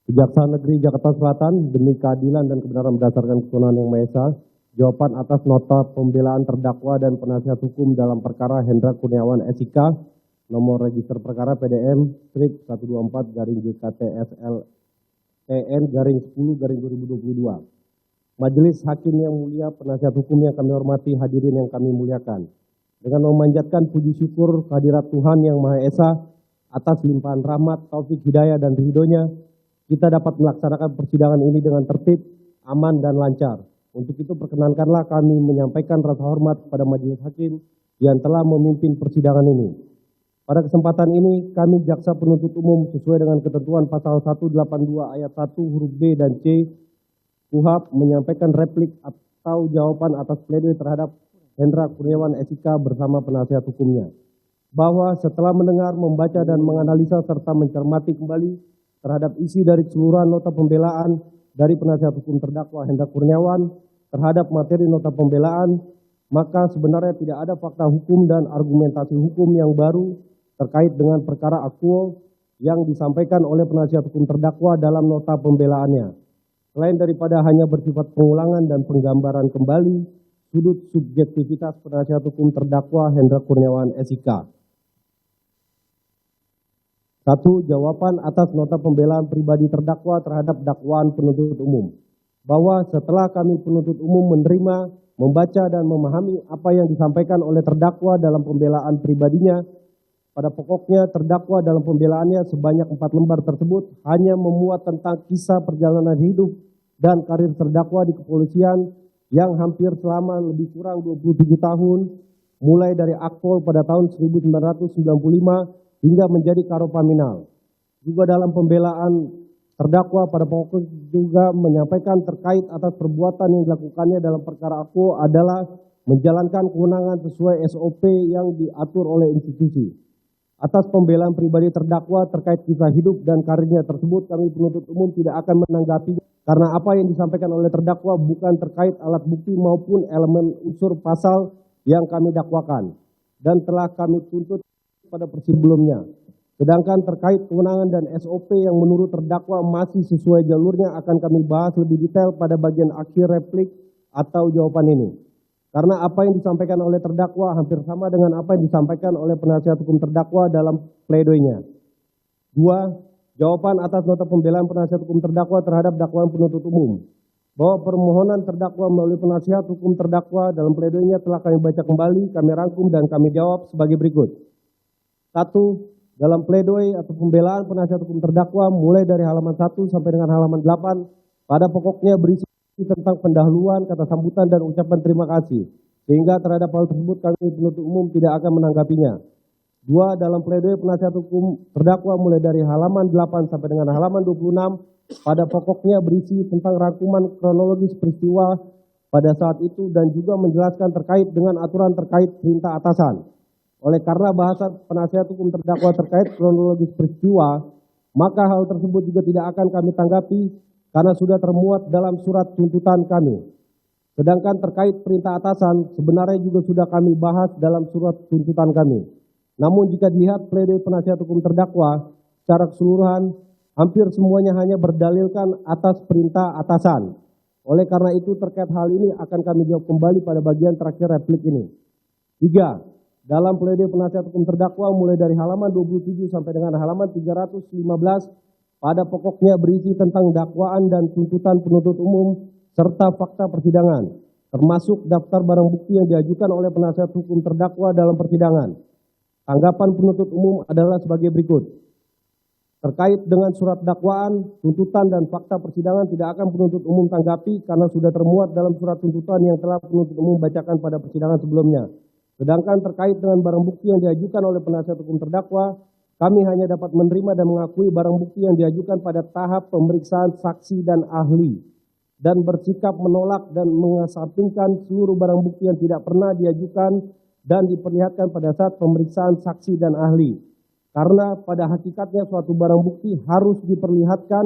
Kejaksaan Negeri Jakarta Selatan demi keadilan dan kebenaran berdasarkan kewenangan Yang Maha Esa, jawaban atas nota pembelaan terdakwa dan penasihat hukum dalam perkara Hendra Kurniawan SIK, nomor register perkara PDM strip 124 garing JKTSL TN garing 10 garing 2022. Majelis Hakim yang mulia, penasihat hukum yang kami hormati, hadirin yang kami muliakan. Dengan memanjatkan puji syukur kehadirat Tuhan Yang Maha Esa atas limpahan rahmat, taufik, hidayah, dan ridhonya, kita dapat melaksanakan persidangan ini dengan tertib, aman, dan lancar. Untuk itu perkenankanlah kami menyampaikan rasa hormat kepada Majelis Hakim yang telah memimpin persidangan ini. Pada kesempatan ini, kami Jaksa Penuntut Umum sesuai dengan ketentuan pasal 182 ayat 1 huruf B dan C KUHP menyampaikan replik atau jawaban atas pledoi terhadap Hendra Kurniawan SIK bersama penasihat hukumnya. Bahwa setelah mendengar, membaca, dan menganalisa serta mencermati kembali terhadap isi dari keseluruhan nota pembelaan dari penasihat hukum terdakwa Hendra Kurniawan terhadap materi nota pembelaan, maka sebenarnya tidak ada fakta hukum dan argumentasi hukum yang baru terkait dengan perkara akuo yang disampaikan oleh penasihat hukum terdakwa dalam nota pembelaannya. Selain daripada hanya bersifat pengulangan dan penggambaran kembali sudut subjektivitas penasihat hukum terdakwa Hendra Kurniawan SIK. 1. Jawaban atas nota pembelaan pribadi terdakwa terhadap dakwaan penuntut umum. Bahwa setelah kami penuntut umum menerima, membaca, dan memahami apa yang disampaikan oleh terdakwa dalam pembelaan pribadinya, pada pokoknya terdakwa dalam pembelaannya sebanyak 4 lembar tersebut hanya memuat tentang kisah perjalanan hidup dan karir terdakwa di kepolisian yang hampir selama lebih kurang 27 tahun, mulai dari Akpol pada tahun 1995 hingga menjadi Karopaminal. Juga dalam pembelaan terdakwa pada pokoknya juga menyampaikan terkait atas perbuatan yang dilakukannya dalam perkara Akpol adalah menjalankan kewenangan sesuai SOP yang diatur oleh institusi. Atas pembelaan pribadi terdakwa terkait kisah hidup dan karirnya tersebut, kami penuntut umum tidak akan menanggapi karena apa yang disampaikan oleh terdakwa bukan terkait alat bukti maupun elemen unsur pasal yang kami dakwakan dan telah kami tuntut pada sebelumnya. Sedangkan terkait kewenangan dan SOP yang menurut terdakwa masih sesuai jalurnya akan kami bahas lebih detail pada bagian akhir replik atau jawaban ini. Karena apa yang disampaikan oleh terdakwa hampir sama dengan apa yang disampaikan oleh penasihat hukum terdakwa dalam pledoinya. 2. Jawaban atas nota pembelaan penasihat hukum terdakwa terhadap dakwaan penuntut umum. Bahwa permohonan terdakwa melalui penasihat hukum terdakwa dalam pledoinya telah kami baca kembali, kami rangkum, dan kami jawab sebagai berikut. 1. Dalam pledoi atau pembelaan penasihat hukum terdakwa mulai dari halaman 1 sampai dengan halaman 8 pada pokoknya berisi tentang pendahuluan, kata sambutan, dan ucapan terima kasih. Sehingga terhadap hal tersebut kami penuntut umum tidak akan menanggapinya. 2. Dalam pledoi penasihat hukum terdakwa mulai dari halaman 8 sampai dengan halaman 26 pada pokoknya berisi tentang rangkuman kronologis peristiwa pada saat itu dan juga menjelaskan terkait dengan aturan terkait perintah atasan. Oleh karena bahasa penasihat hukum terdakwa terkait kronologis peristiwa, maka hal tersebut juga tidak akan kami tanggapi karena sudah termuat dalam surat tuntutan kami. Sedangkan terkait perintah atasan sebenarnya juga sudah kami bahas dalam surat tuntutan kami. Namun jika dilihat pledoi penasihat hukum terdakwa secara keseluruhan, hampir semuanya hanya berdalilkan atas perintah atasan. Oleh karena itu terkait hal ini akan kami jawab kembali pada bagian terakhir replik ini. 3. Dalam pledoi penasihat hukum terdakwa mulai dari halaman 27 sampai dengan halaman 315 pada pokoknya berisi tentang dakwaan dan tuntutan penuntut umum serta fakta persidangan, termasuk daftar barang bukti yang diajukan oleh penasihat hukum terdakwa dalam persidangan. Tanggapan penuntut umum adalah sebagai berikut. Terkait dengan surat dakwaan, tuntutan, dan fakta persidangan tidak akan penuntut umum tanggapi karena sudah termuat dalam surat tuntutan yang telah penuntut umum bacakan pada persidangan sebelumnya. Sedangkan terkait dengan barang bukti yang diajukan oleh penasihat hukum terdakwa, kami hanya dapat menerima dan mengakui barang bukti yang diajukan pada tahap pemeriksaan saksi dan ahli, dan bersikap menolak dan mengesampingkan seluruh barang bukti yang tidak pernah diajukan dan diperlihatkan pada saat pemeriksaan saksi dan ahli. Karena pada hakikatnya suatu barang bukti harus diperlihatkan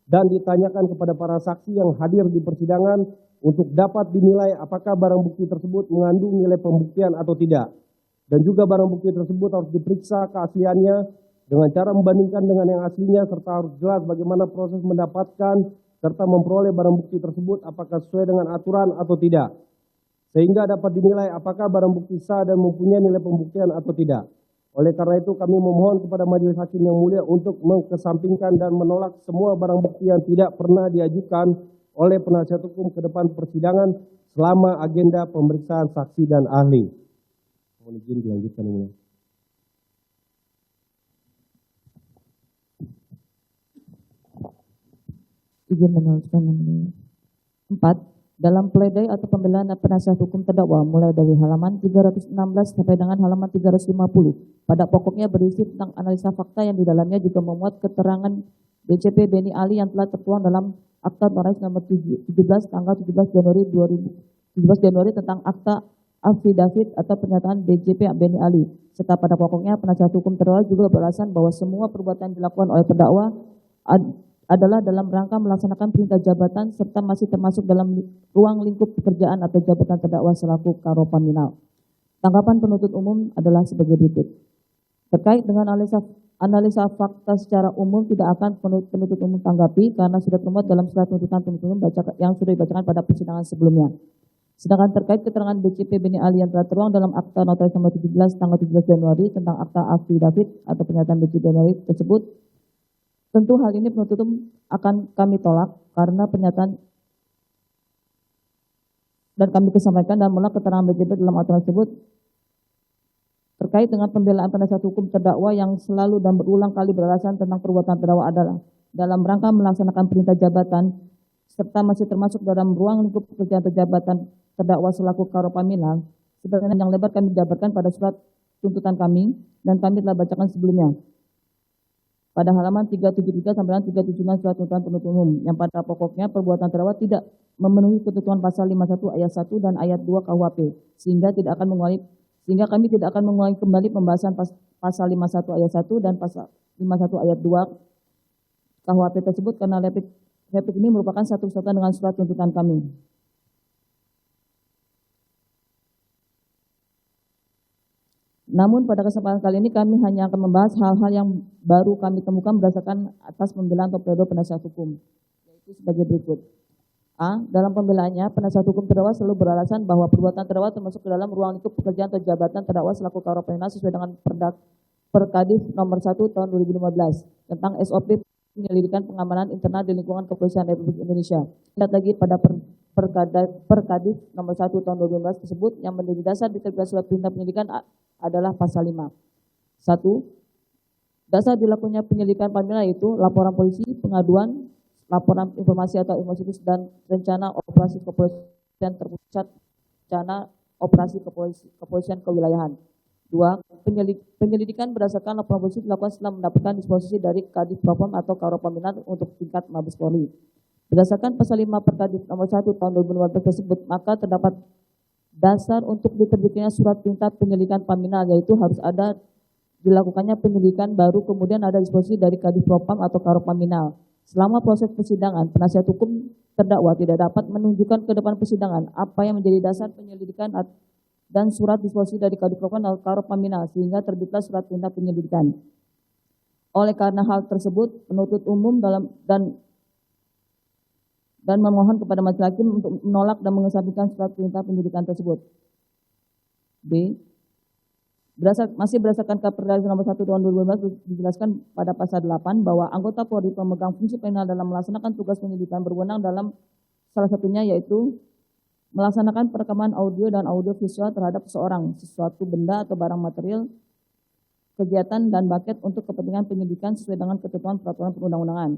dan ditanyakan kepada para saksi yang hadir di persidangan untuk dapat dinilai apakah barang bukti tersebut mengandung nilai pembuktian atau tidak. Dan juga barang bukti tersebut harus diperiksa keasliannya dengan cara membandingkan dengan yang aslinya serta harus jelas bagaimana proses mendapatkan serta memperoleh barang bukti tersebut apakah sesuai dengan aturan atau tidak. Sehingga dapat dinilai apakah barang bukti sah dan mempunyai nilai pembuktian atau tidak. Oleh karena itu kami memohon kepada Majelis Hakim yang mulia untuk mengesampingkan dan menolak semua barang bukti yang tidak pernah diajukan oleh penasihat hukum ke depan persidangan selama agenda pemeriksaan saksi dan ahli. Mohon izin dilanjutkan ini. Izin meneruskan yang mulia. 4. Dalam pledoi atau pembelaan penasihat hukum terdakwa mulai dari halaman 316 sampai dengan halaman 350. Pada pokoknya berisi tentang analisa fakta yang di dalamnya juga memuat keterangan BCP Beni Ali yang telah tertuang dalam Akta Notaris nomor 17 tanggal 17 Januari tentang akta affidavit atau pernyataan BCP Beni Ali. Serta pada pokoknya penasihat hukum terdakwa juga beralasan bahwa semua perbuatan yang dilakukan oleh terdakwa adalah dalam rangka melaksanakan perintah jabatan serta masih termasuk dalam ruang lingkup pekerjaan atau jabatan terdakwa selaku Karopaminal. Tanggapan penuntut umum adalah sebagai berikut. Terkait dengan analisa fakta secara umum tidak akan penuntut umum tanggapi karena sudah termuat dalam surat tuntutan penuntut umum yang sudah dibacakan pada persidangan sebelumnya. Sedangkan terkait keterangan BCP Beni Ali yang telah tertuang dalam Akta Notaris nomor 17 tanggal 17 Januari tentang akta affidavit atau pernyataan BCP Beni Ali tersebut, tentu hal ini penuntut umum akan kami tolak karena pernyataan dan kami kesampaikan dan menolak keterangan BCP dalam aturan tersebut terkait dengan pembelaan penasihat hukum terdakwa yang selalu dan berulang kali beralasan tentang perbuatan terdakwa adalah dalam rangka melaksanakan perintah jabatan serta masih termasuk dalam ruang lingkup pekerjaan atau jabatan terdakwa selaku Karopaminal sebagaimana yang lebar kami jabarkan pada surat tuntutan kami dan kami telah bacakan sebelumnya pada halaman 373 sampai 376 surat tuntutan penuntut umum yang pada pokoknya perbuatan terdakwa tidak memenuhi ketentuan pasal 51 ayat 1 dan ayat 2 KUHP sehingga kami tidak akan mengulangi kembali pembahasan pasal 51 ayat 1 dan pasal 51 ayat 2 KUHP tersebut karena replik ini merupakan satu kesatuan dengan surat tuntutan kami. Namun pada kesempatan kali ini kami hanya akan membahas hal-hal yang baru kami temukan berdasarkan atas pembelaan atau pledoi penasihat hukum, yaitu sebagai berikut. A. Dalam pembelaannya, penasihat hukum terdakwa selalu beralasan bahwa perbuatan terdakwa termasuk ke dalam ruang lingkup pekerjaan atau jabatan terdakwa selaku Karopaminal sesuai dengan Perkadif nomor 1 tahun 2015 tentang SOP penyelidikan pengamanan internal di lingkungan Kepolisian Republik Indonesia. Lihat lagi pada Perkadif nomor 1 tahun 2015 tersebut yang menjadi dasar diterbitkan surat perintah penyelidikan adalah pasal 5. 1. Dasar dilakukannya penyelidikan Paminal yaitu laporan polisi, pengaduan, laporan informasi atau informasi dan rencana operasi kepolisian terpusat, rencana operasi kepolisian kewilayahan. 2. Penyelidikan berdasarkan laporan polisi dilakukan setelah mendapatkan disposisi dari Kadif Propam atau Karopaminal untuk tingkat Mabes Polri. Berdasarkan pasal 5 Perkadif nomor 1 tahun 2015 tersebut, maka terdapat dasar untuk diterbitkannya surat perintah penyelidikan Paminal yaitu harus ada dilakukannya penyelidikan baru kemudian ada disposisi dari Kadif Propam atau Karopaminal. Selama proses persidangan, penasihat hukum terdakwa tidak dapat menunjukkan ke depan persidangan apa yang menjadi dasar penyelidikan dan surat disposisi dari Kadif Propam atau Karopaminal sehingga terbitlah surat perintah penyelidikan. Oleh karena hal tersebut, penuntut umum dan memohon kepada majelis hakim untuk menolak dan mengesampingkan surat perintah penyelidikan tersebut. B. Masih berdasarkan Perkadif nomor 1 tahun 2015 dijelaskan pada pasal 8 bahwa anggota Polri pemegang fungsi penal dalam melaksanakan tugas penyelidikan berwenang dalam salah satunya yaitu melaksanakan perekaman audio dan audio visual terhadap seseorang, sesuatu benda atau barang material, kegiatan dan bucket untuk kepentingan penyidikan sesuai dengan ketentuan peraturan perundang-undangan.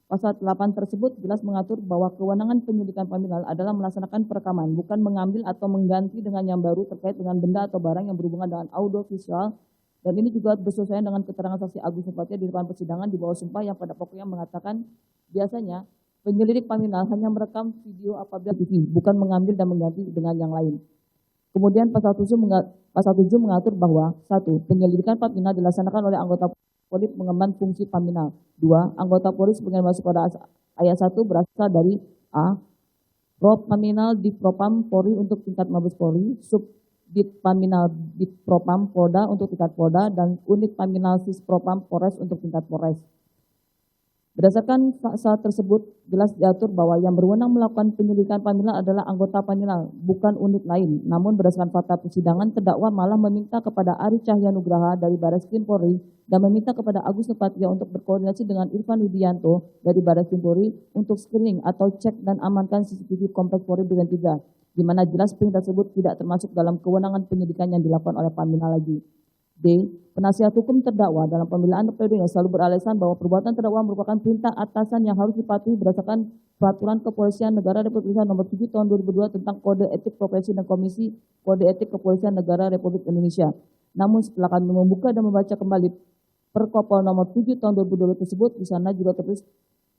Pasal 8 tersebut jelas mengatur bahwa kewenangan penyidikan Paminal adalah melaksanakan perekaman, bukan mengambil atau mengganti dengan yang baru terkait dengan benda atau barang yang berhubungan dengan audio visual. Dan ini juga bersesuaian dengan keterangan saksi Agus Nurpatria di depan persidangan di bawah sumpah yang pada pokoknya mengatakan biasanya penyelidik Paminal hanya merekam video apabila TV, bukan mengambil dan mengganti dengan yang lain. Kemudian pasal 7 mengatur bahwa 1. Penyelidikan Paminal dilaksanakan oleh anggota Polri mengemban fungsi Paminal. 2. Anggota Polri sebagaimana masuk pada ayat 1 berasal dari A. Paminal di Propam Polri untuk tingkat Mabes Polri, sub Dit Paminal Dit Propam Polda untuk tingkat Polda dan Unit Paminal Sis Propam Polres untuk tingkat Polres. Berdasarkan pasal tersebut, jelas diatur bahwa yang berwenang melakukan penyelidikan Paminal adalah anggota Paminal, bukan unit lain. Namun berdasarkan fakta persidangan, terdakwa malah meminta kepada Ari Cahyanugraha dari Barreskrim Polri dan meminta kepada Agus Nurpatria untuk berkoordinasi dengan Irfan Widianto dari Barreskrim Polri untuk screening atau cek dan amankan CCTV Kompleks Polri Duren 3, di mana jelas perintah tersebut tidak termasuk dalam kewenangan penyidikan yang dilakukan oleh Paminal lagi. D. Penasihat hukum terdakwa dalam pembelaan pledoi selalu beralasan bahwa perbuatan terdakwa merupakan perintah atasan yang harus dipatuhi berdasarkan Peraturan Kepolisian Negara Republik Indonesia Nomor 7 Tahun 2002 tentang Kode Etik Profesi dan Komisi Kode Etik Kepolisian Negara Republik Indonesia. Namun setelah kami membuka dan membaca kembali Perkopol Nomor 7 Tahun 2002 tersebut, di sana juga tertulis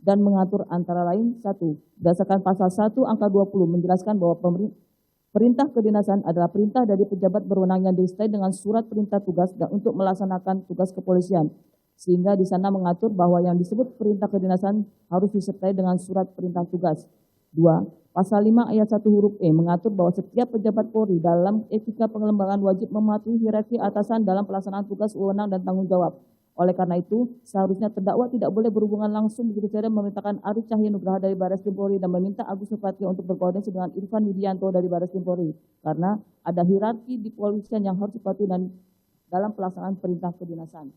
dan mengatur antara lain 1. Berdasarkan pasal 1 angka 20 menjelaskan bahwa perintah kedinasan adalah perintah dari pejabat berwenang yang disertai dengan surat perintah tugas dan untuk melaksanakan tugas kepolisian. Sehingga di sana mengatur bahwa yang disebut perintah kedinasan harus disertai dengan surat perintah tugas. 2. Pasal 5 ayat 1 huruf E mengatur bahwa setiap pejabat Polri dalam etika pengelembagaan wajib mematuhi hierarki atasan dalam pelaksanaan tugas, wewenang, dan tanggung jawab. Oleh karena itu, seharusnya terdakwa tidak boleh berhubungan langsung begitu saja memerintahkan Ari Cahyanugraha dari Barreskrim Polri dan meminta Agus Nurpatria untuk berkoordinasi dengan Irfan Widianto dari Barreskrim Polri, karena ada hierarki di kepolisian yang harus dipatuhi dan dalam pelaksanaan perintah kedinasan.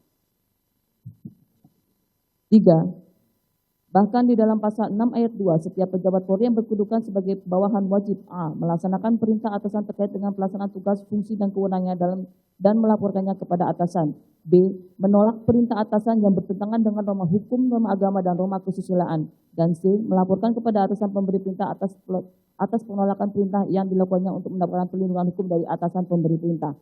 3. Bahkan di dalam pasal 6 ayat 2, setiap pejabat Polri yang berkedudukan sebagai bawahan wajib A. Melaksanakan perintah atasan terkait dengan pelaksanaan tugas, fungsi, dan kewenangannya dan melaporkannya kepada atasan. B. Menolak perintah atasan yang bertentangan dengan norma hukum, norma agama, dan norma kesusilaan. Dan C. Melaporkan kepada atasan pemberi perintah atas penolakan perintah yang dilakukannya untuk mendapatkan perlindungan hukum dari atasan pemberi perintah.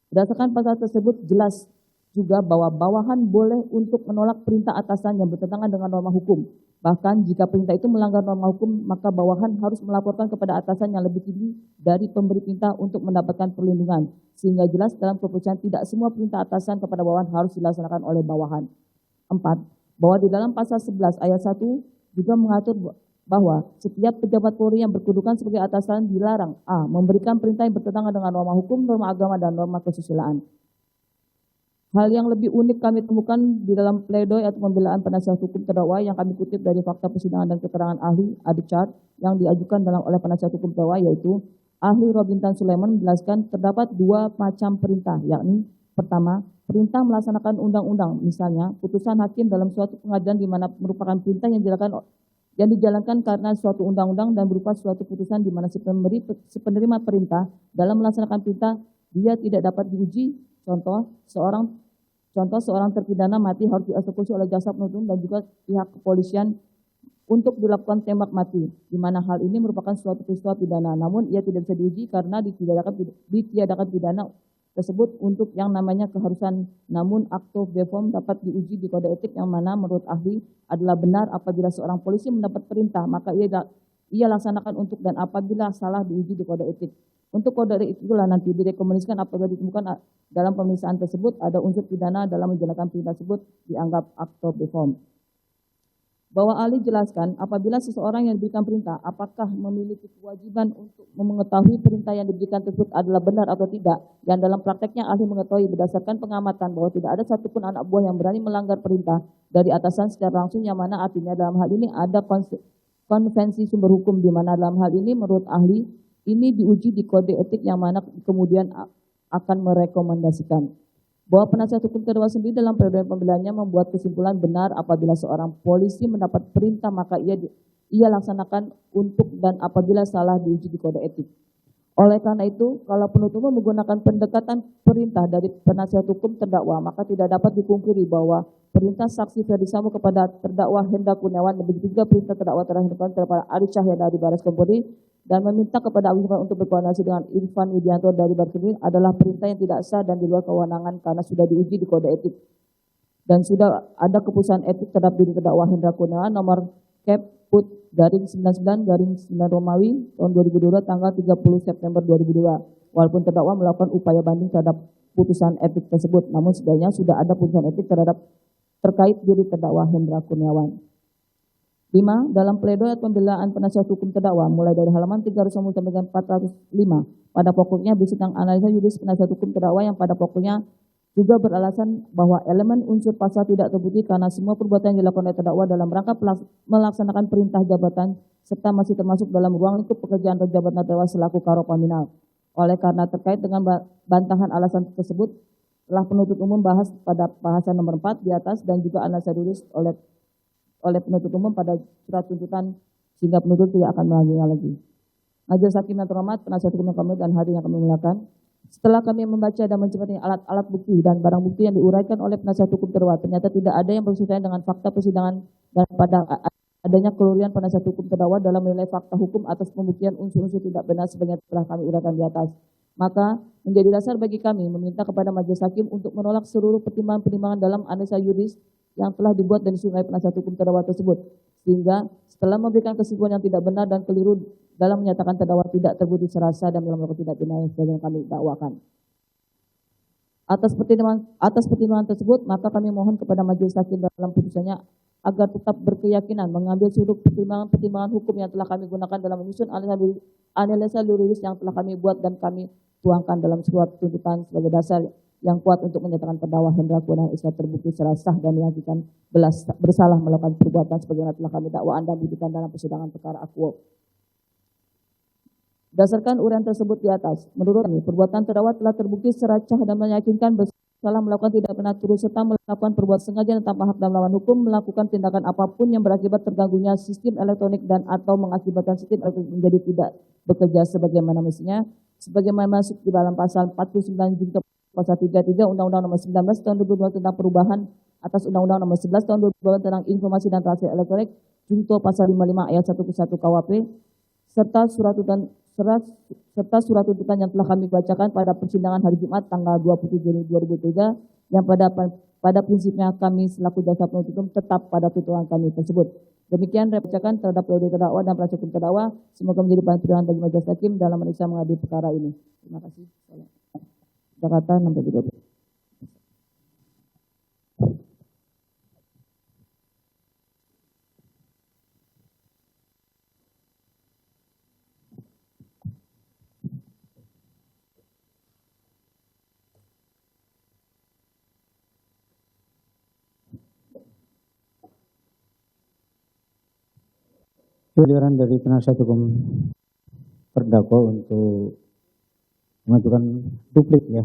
Berdasarkan pasal tersebut, jelas juga bahwa bawahan boleh untuk menolak perintah atasan yang bertentangan dengan norma hukum. Bahkan jika perintah itu melanggar norma hukum, maka bawahan harus melaporkan kepada atasan yang lebih tinggi dari pemberi perintah untuk mendapatkan perlindungan. Sehingga jelas dalam kepolisian tidak semua perintah atasan kepada bawahan harus dilaksanakan oleh bawahan. 4. Bahwa di dalam pasal 11 ayat 1 juga mengatur bahwa setiap pejabat Polri yang berkedudukan sebagai atasan dilarang A. Memberikan perintah yang bertentangan dengan norma hukum, norma agama, dan norma kesusilaan. Hal yang lebih unik kami temukan di dalam pledoi atau pembelaan penasihat hukum terdakwa yang kami kutip dari fakta persidangan dan keterangan ahli Adichart yang diajukan oleh penasihat hukum terdakwa, yaitu ahli Robintan Sulaiman menjelaskan terdapat 2 macam perintah, yakni pertama, perintah melaksanakan undang-undang, misalnya putusan hakim dalam suatu pengadilan di mana merupakan perintah yang dijalankan karena suatu undang-undang dan berupa suatu putusan di mana si penerima perintah dalam melaksanakan perintah dia tidak dapat diuji. Contoh seorang terpidana mati harus dieksekusi oleh jaksa penuntut umum dan juga pihak kepolisian untuk dilakukan tembak mati, di mana hal ini merupakan suatu peristiwa pidana, namun ia tidak bisa diuji karena ditiadakan pidana tersebut untuk yang namanya keharusan. Namun acte of deform dapat diuji di kode etik yang mana menurut ahli adalah benar apabila seorang polisi mendapat perintah, maka ia laksanakan untuk, dan apabila salah diuji di kode etik. Untuk kode etik itulah nanti direkomendasikan apabila ditemukan dalam pemeriksaan tersebut ada unsur pidana dalam menjalankan perintah tersebut dianggap acte of deform. Bahwa ahli jelaskan apabila seseorang yang diberikan perintah apakah memiliki kewajiban untuk mengetahui perintah yang diberikan tersebut adalah benar atau tidak, yang dalam prakteknya ahli mengetahui berdasarkan pengamatan bahwa tidak ada satupun anak buah yang berani melanggar perintah dari atasan secara langsung, yang mana artinya dalam hal ini ada konvensi sumber hukum, di mana dalam hal ini menurut ahli ini diuji di kode etik yang mana kemudian akan merekomendasikan bahwa penasihat hukum terdakwa sendiri dalam pledoi pembelaannya membuat kesimpulan benar apabila seorang polisi mendapat perintah maka ia laksanakan untuk, dan apabila salah diuji di kode etik. Oleh karena itu, kalau penuntut umum menggunakan pendekatan perintah dari penasihat hukum terdakwa, maka tidak dapat dipungkiri bahwa perintah saksi Ferdy Sambo kepada terdakwa Hendra Kurniawan, begitu juga perintah terdakwa terhadap Ari Cahyana dari Barreskrim Polri dan meminta kepada Agus Nurpatria untuk berkoordinasi dengan Irfan Widianto dari Barreskrim Polri adalah perintah yang tidak sah dan di luar kewenangan karena sudah diuji di kode etik. Dan sudah ada keputusan etik terhadap diri terdakwa Hendra Kurniawan nomor Kep/99/9 Romawi tahun 2022 tanggal 30 September 2022. Walaupun terdakwa melakukan upaya banding terhadap putusan etik tersebut, namun setidaknya sudah ada putusan etik terkait diri terdakwa Hendra Kurniawan. 5. Dalam pledoi atau pembelaan penasihat hukum terdakwa mulai dari halaman 300 sampai dengan 405 pada pokoknya berisi tentang analisa yuridis penasihat hukum terdakwa yang pada pokoknya juga beralasan bahwa elemen unsur pasal tidak terbukti karena semua perbuatan yang dilakukan oleh terdakwa dalam rangka melaksanakan perintah jabatan serta masih termasuk dalam ruang lingkup pekerjaan atau jabatan terdakwa selaku karo paminal. Oleh karena terkait dengan bantahan alasan tersebut telah penuntut umum bahas pada bahasan nomor 4 di atas dan juga analisa yuridis oleh penuntut umum pada surat tuntutan sehingga penuntut tidak akan melanjutnya lagi. Majelis Hakim yang terhormat, penasihat hukum yang kami dan hadirin yang kami muliakan, setelah kami membaca dan mencermati alat-alat bukti dan barang bukti yang diuraikan oleh penasihat hukum terdakwa, ternyata tidak ada yang bersesuaian dengan fakta persidangan dan pada adanya kelurian penasihat hukum terdakwa dalam menilai fakta hukum atas pembuktian unsur-unsur tidak benar sebagaimana telah kami uraikan di atas. Maka menjadi dasar bagi kami meminta kepada majelis hakim untuk menolak seluruh pertimbangan-pertimbangan dalam analisa yuridis yang telah dibuat dan disusun oleh penasihat hukum terdakwa tersebut. Sehingga setelah memberikan kesimpulan yang tidak benar dan keliru dalam menyatakan terdakwa tidak terbukti secara sah dan melakukan tindak pidana yang sebagaimana kami dakwakan. Atas pertimbangan tersebut, maka kami mohon kepada majelis hakim dalam putusannya agar tetap berkeyakinan mengambil seluruh pertimbangan hukum yang telah kami gunakan dalam menyusun analisa yuridis yang telah kami buat dan kami tuangkan dalam surat tuntutan sebagai dasar yang kuat untuk menyatakan terdakwa Hendra Kurniawan S.H. terbukti secara sah dan meyakinkan bersalah melakukan perbuatan sebagaimana telah kami dakwaan dan buktikan dalam persidangan perkara Akuo. Berdasarkan uraian tersebut di atas, menurut kami perbuatan terdakwa telah terbukti secara sah dan meyakinkan bersalah melakukan tidak pernah turut serta melakukan perbuatan sengaja dan tanpa hak dan melawan hukum, melakukan tindakan apapun yang berakibat terganggunya sistem elektronik dan atau mengakibatkan sistem elektronik menjadi tidak bekerja sebagaimana mestinya, sebagaimana masuk di dalam pasal 49 Junto Pasal 33 Undang-Undang Nomor 19 Tahun 2002 tentang perubahan atas Undang-Undang Nomor 11 Tahun 2002 tentang Informasi dan Transaksi Elektronik, Junto Pasal 55 Ayat 1 ke 1 KUHP, serta surat tuntutan yang telah kami bacakan pada persidangan hari Jumat tanggal 27 Juni 2003 yang pada prinsipnya kami selaku jaksa penuntut umum tetap pada tuntutan kami tersebut. Demikian rebacakan terhadap pledoi terdakwa dan penasihat hukum terdakwa. Semoga menjadi bahan pertimbangan bagi majelis hakim dalam memeriksa mengadili perkara ini. Terima kasih. Jakarta 6 Giliran dari penasihat hukum terdakwa untuk mengajukan duplik ya.